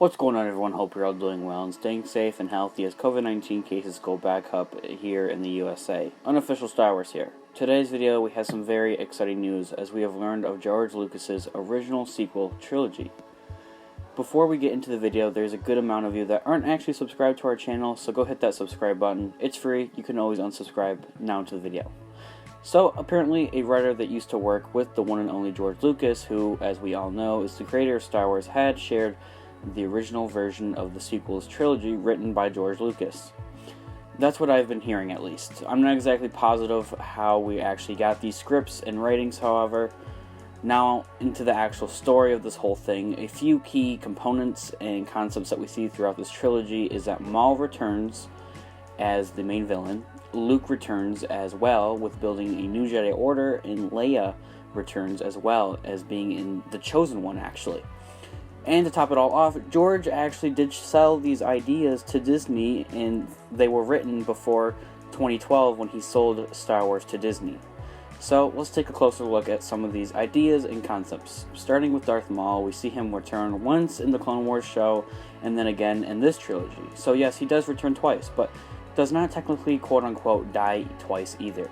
What's going on, everyone? Hope you're all doing well and staying safe and healthy as COVID-19 cases go back up here in the USA. Unofficial Star Wars here. Today's video we have some very exciting news as we have learned of George Lucas's original sequel trilogy. Before we get into the video, there's a good amount of you that aren't actually subscribed to our channel, so go hit that subscribe button. It's free, you can always unsubscribe. Now to the video. So, apparently a writer that used to work with the one and only George Lucas, who, as we all know, is the creator of Star Wars, had shared the original version of the sequel's trilogy written by George Lucas. That's what I've been hearing, at least. I'm not exactly positive how we actually got these scripts and writings, however. Now, into the actual story of this whole thing, a few key components and concepts that we see throughout this trilogy is that Maul returns as the main villain, Luke returns as well with building a new Jedi Order, and Leia returns as well as being in the Chosen One, actually. And to top it all off, George actually did sell these ideas to Disney, and they were written before 2012 when he sold Star Wars to Disney. So let's take a closer look at some of these ideas and concepts. Starting with Darth Maul, we see him return once in the Clone Wars show, and then again in this trilogy. So yes, he does return twice, but does not technically quote-unquote die twice either.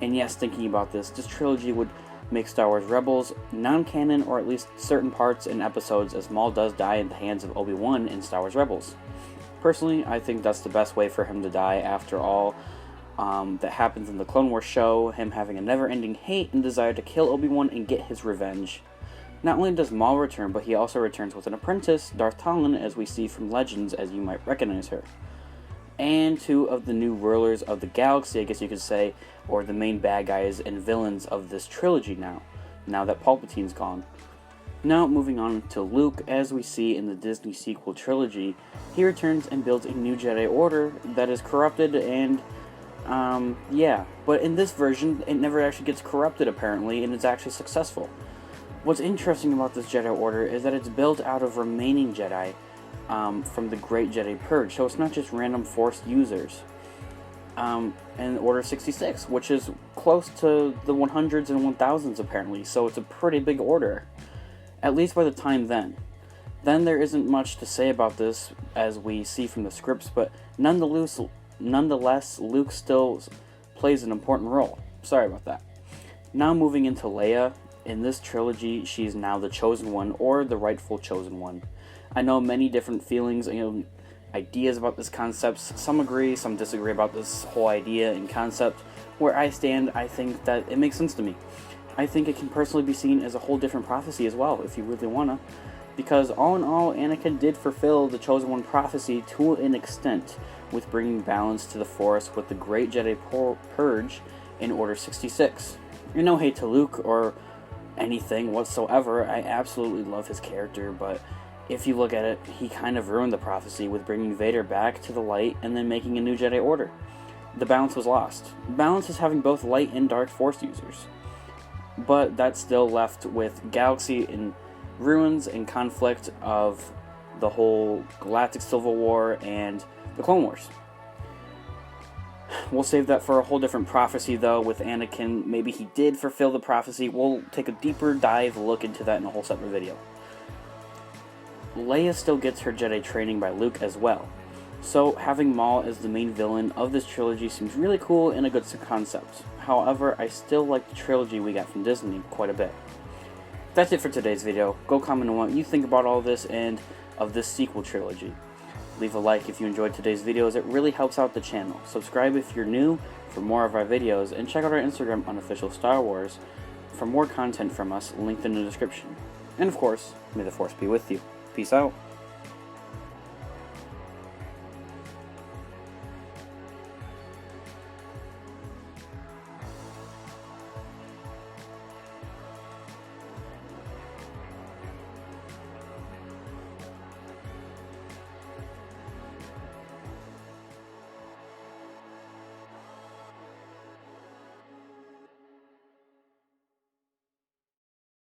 And yes, thinking about this trilogy would make Star Wars Rebels non-canon, or at least certain parts and episodes, as Maul does die in the hands of Obi-Wan in Star Wars Rebels. Personally, I think that's the best way for him to die after all that happens in the Clone Wars show, him having a never-ending hate and desire to kill Obi-Wan and get his revenge. Not only does Maul return, but he also returns with an apprentice, Darth Talon, as we see from Legends, as you might recognize her. And two of the new rulers of the galaxy, I guess you could say, or the main bad guys and villains of this trilogy now that Palpatine's gone. Now, moving on to Luke, as we see in the Disney sequel trilogy, he returns and builds a new Jedi Order that is corrupted and, but in this version, it never actually gets corrupted apparently, and it's actually successful. What's interesting about this Jedi Order is that it's built out of remaining Jedi from the Great Jedi Purge, so it's not just random Force users. And Order 66, which is close to the 100s and 1000s apparently, so it's a pretty big order, at least by the time then. Then there isn't much to say about this, as we see from the scripts, but nonetheless, Luke still plays an important role. Sorry about that. Now moving into Leia, in this trilogy, she's now the Chosen One, or the rightful Chosen One. I know many different feelings, ideas about this concept. Some agree, some disagree about this whole idea and concept. Where I stand, I think that it makes sense to me. I think it can personally be seen as a whole different prophecy as well, if you really wanna. Because all in all, Anakin did fulfill the Chosen One prophecy to an extent, with bringing balance to the Force with the Great Jedi Purge in Order 66. And no hate to Luke or anything whatsoever, I absolutely love his character, but if you look at it, he kind of ruined the prophecy with bringing Vader back to the light and then making a new Jedi Order. The balance was lost. Balance is having both light and dark Force users. But that's still left with galaxy in ruins and conflict of the whole Galactic Civil War and the Clone Wars. We'll save that for a whole different prophecy, though, with Anakin. Maybe he did fulfill the prophecy. We'll take a deeper dive look into that in a whole separate video. Leia still gets her Jedi training by Luke as well. So having Maul as the main villain of this trilogy seems really cool and a good concept. However, I still like the trilogy we got from Disney quite a bit. That's it for today's video. Go comment on what you think about all this and of this sequel trilogy. Leave a like if you enjoyed today's videos, it really helps out the channel. Subscribe if you're new for more of our videos, and check out our Instagram, Unofficial Star Wars, for more content from us, linked in the description. And of course, may the Force be with you. Peace out.